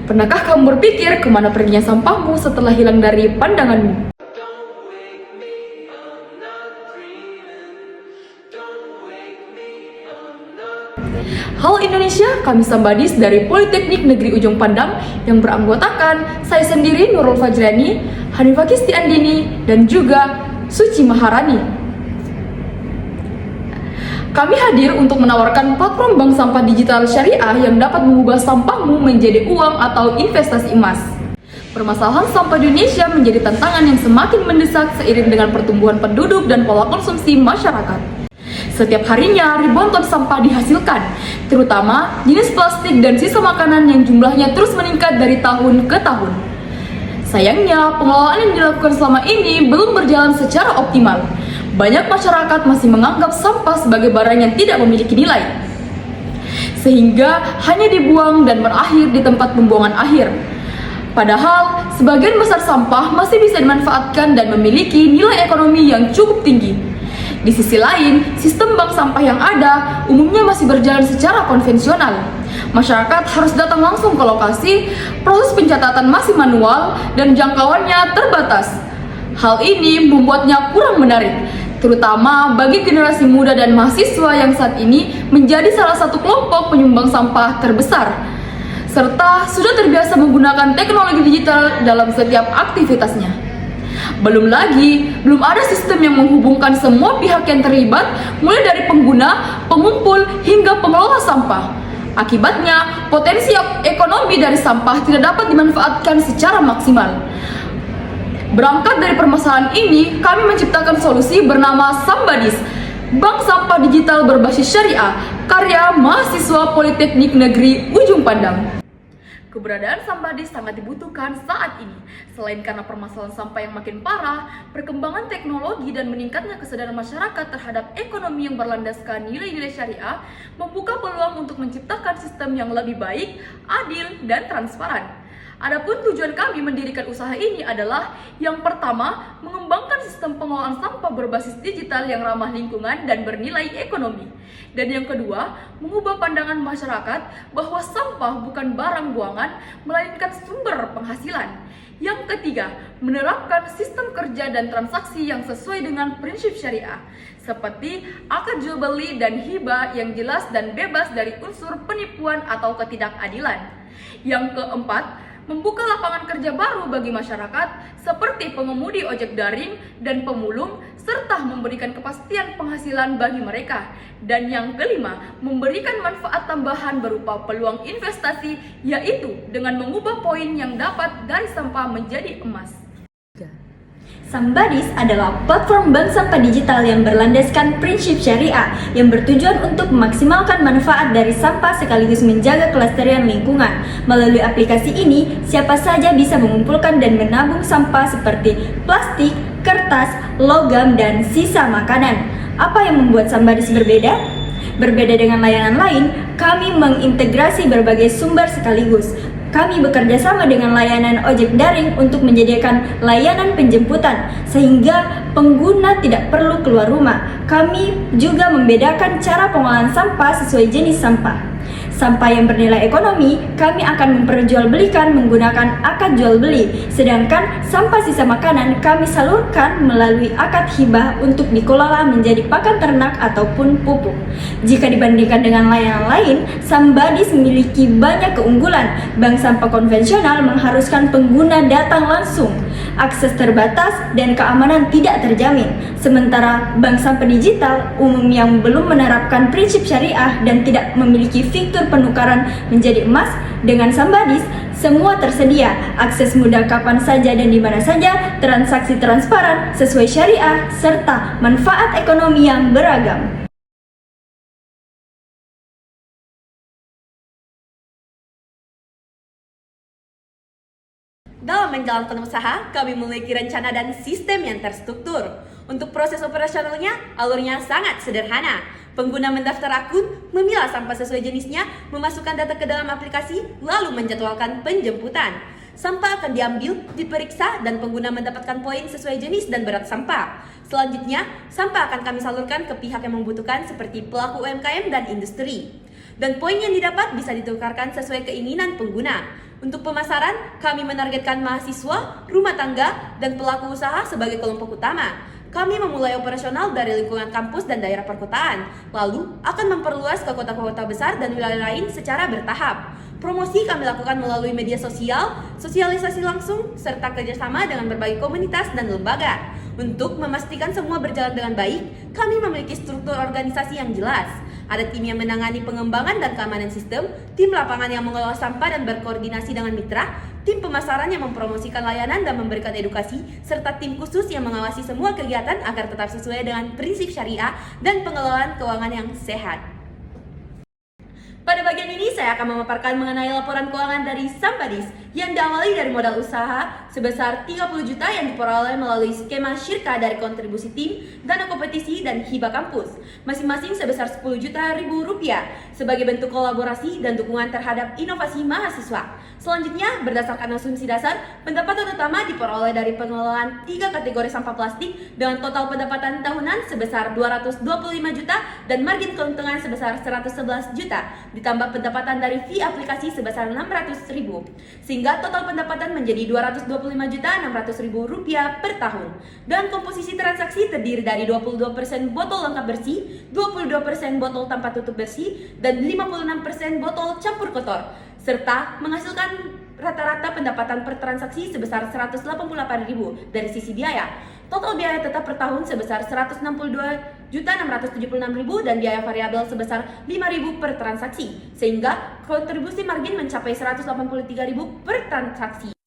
Pernahkah kamu berpikir kemana perginya sampahmu setelah hilang dari pandanganmu? Halo Indonesia, kami Sambadis dari Politeknik Negeri Ujung Pandang yang beranggotakan saya sendiri Nurul Fajrani, Hanifah Kisti Andini, dan juga Suci Maharani. Kami hadir untuk menawarkan platform bank sampah digital syariah yang dapat mengubah sampahmu menjadi uang atau investasi emas. Permasalahan sampah di Indonesia menjadi tantangan yang semakin mendesak seiring dengan pertumbuhan penduduk dan pola konsumsi masyarakat. Setiap harinya ribuan ton sampah dihasilkan, terutama jenis plastik dan sisa makanan yang jumlahnya terus meningkat dari tahun ke tahun. Sayangnya, pengelolaan yang dilakukan selama ini belum berjalan secara optimal. Banyak masyarakat masih menganggap sampah sebagai barang yang tidak memiliki nilai, sehingga hanya dibuang dan berakhir di tempat pembuangan akhir. Padahal, sebagian besar sampah masih bisa dimanfaatkan dan memiliki nilai ekonomi yang cukup tinggi. Di sisi lain, sistem bank sampah yang ada umumnya masih berjalan secara konvensional. Masyarakat harus datang langsung ke lokasi, proses pencatatan masih manual, dan jangkauannya terbatas. Hal ini membuatnya kurang menarik, terutama bagi generasi muda dan mahasiswa yang saat ini menjadi salah satu kelompok penyumbang sampah terbesar, serta sudah terbiasa menggunakan teknologi digital dalam setiap aktivitasnya. Belum ada sistem yang menghubungkan semua pihak yang terlibat, mulai dari pengguna, pengumpul, hingga pengelola sampah. Akibatnya, potensi ekonomi dari sampah tidak dapat dimanfaatkan secara maksimal. Berangkat dari permasalahan ini, kami menciptakan solusi bernama Sambadis, Bank Sampah Digital Berbasis Syariah, karya mahasiswa Politeknik Negeri Ujung Pandang. Keberadaan Sambadis sangat dibutuhkan saat ini. Selain karena permasalahan sampah yang makin parah, perkembangan teknologi dan meningkatnya kesadaran masyarakat terhadap ekonomi yang berlandaskan nilai-nilai syariah membuka peluang untuk menciptakan sistem yang lebih baik, adil, dan transparan. Adapun tujuan kami mendirikan usaha ini adalah yang pertama, mengembangkan sistem pengelolaan sampah berbasis digital yang ramah lingkungan dan bernilai ekonomi. Dan yang kedua, mengubah pandangan masyarakat bahwa sampah bukan barang buangan, melainkan sumber penghasilan. Yang ketiga, menerapkan sistem kerja dan transaksi yang sesuai dengan prinsip syariah, seperti akad jual beli dan hibah yang jelas dan bebas dari unsur penipuan atau ketidakadilan. Yang keempat, membuka lapangan kerja baru bagi masyarakat seperti pengemudi ojek daring dan pemulung, serta memberikan kepastian penghasilan bagi mereka. Dan yang kelima, memberikan manfaat tambahan berupa peluang investasi, yaitu dengan mengubah poin yang dapat dari sampah menjadi emas. Sambadis adalah platform bank sampah digital yang berlandaskan prinsip syariah yang bertujuan untuk memaksimalkan manfaat dari sampah sekaligus menjaga kelestarian lingkungan. Melalui aplikasi ini, siapa saja bisa mengumpulkan dan menabung sampah seperti plastik, kertas, logam, dan sisa makanan. Apa yang membuat Sambadis berbeda? Berbeda dengan layanan lain, kami mengintegrasi berbagai sumber sekaligus. Kami bekerja sama dengan layanan ojek daring untuk menyediakan layanan penjemputan, sehingga pengguna tidak perlu keluar rumah. Kami juga membedakan cara pengolahan sampah sesuai jenis sampah. Sampah yang bernilai ekonomi, kami akan memperjualbelikan menggunakan akad jual beli. Sedangkan sampah sisa makanan kami salurkan melalui akad hibah untuk dikelola menjadi pakan ternak ataupun pupuk. Jika dibandingkan dengan layanan lain, Sambadis memiliki banyak keunggulan. Bank sampah konvensional mengharuskan pengguna datang langsung, akses terbatas, dan keamanan tidak terjamin. Sementara bank sampah digital umum yang belum menerapkan prinsip syariah dan tidak memiliki fitur penukaran menjadi emas, dengan Sambadis semua tersedia, akses mudah kapan saja dan di mana saja, transaksi transparan sesuai syariah, serta manfaat ekonomi yang beragam. Dalam menjalankan usaha, kami memiliki rencana dan sistem yang terstruktur. Untuk proses operasionalnya, alurnya sangat sederhana. Pengguna mendaftar akun, memilah sampah sesuai jenisnya, memasukkan data ke dalam aplikasi, lalu menjadwalkan penjemputan. Sampah akan diambil, diperiksa, dan pengguna mendapatkan poin sesuai jenis dan berat sampah. Selanjutnya, sampah akan kami salurkan ke pihak yang membutuhkan seperti pelaku UMKM dan industri. Dan poin yang didapat bisa ditukarkan sesuai keinginan pengguna. Untuk pemasaran, kami menargetkan mahasiswa, rumah tangga, dan pelaku usaha sebagai kelompok utama. Kami memulai operasional dari lingkungan kampus dan daerah perkotaan, lalu akan memperluas ke kota-kota besar dan wilayah lain secara bertahap. Promosi kami lakukan melalui media sosial, sosialisasi langsung, serta kerjasama dengan berbagai komunitas dan lembaga. Untuk memastikan semua berjalan dengan baik, kami memiliki struktur organisasi yang jelas. Ada tim yang menangani pengembangan dan keamanan sistem, tim lapangan yang mengelola sampah dan berkoordinasi dengan mitra, tim pemasaran yang mempromosikan layanan dan memberikan edukasi, serta tim khusus yang mengawasi semua kegiatan agar tetap sesuai dengan prinsip syariah dan pengelolaan keuangan yang sehat. Pada bagian ini saya akan memaparkan mengenai laporan keuangan dari Sampadis yang diawali dari modal usaha sebesar 30 juta yang diperoleh melalui skema syirka dari kontribusi tim, dana kompetisi, dan hibah kampus, masing-masing sebesar 10 juta ribu rupiah sebagai bentuk kolaborasi dan dukungan terhadap inovasi mahasiswa. Selanjutnya, berdasarkan asumsi dasar, pendapatan utama diperoleh dari pengelolaan 3 kategori sampah plastik dengan total pendapatan tahunan sebesar 225 juta dan margin keuntungan sebesar 111 juta, ditambah pendapatan dari fee aplikasi sebesar 600 ribu, sehingga total pendapatan menjadi 225 juta 600 ribu rupiah per tahun. Dan komposisi transaksi terdiri dari 22% botol lengkap bersih, 22% botol tanpa tutup bersih, dan 56% botol campur kotor, serta menghasilkan rata-rata pendapatan per transaksi sebesar 188.000 dari sisi biaya. Total biaya tetap per tahun sebesar 162.676.000 dan biaya variabel sebesar 5.000 per transaksi, sehingga kontribusi margin mencapai 183.000 per transaksi.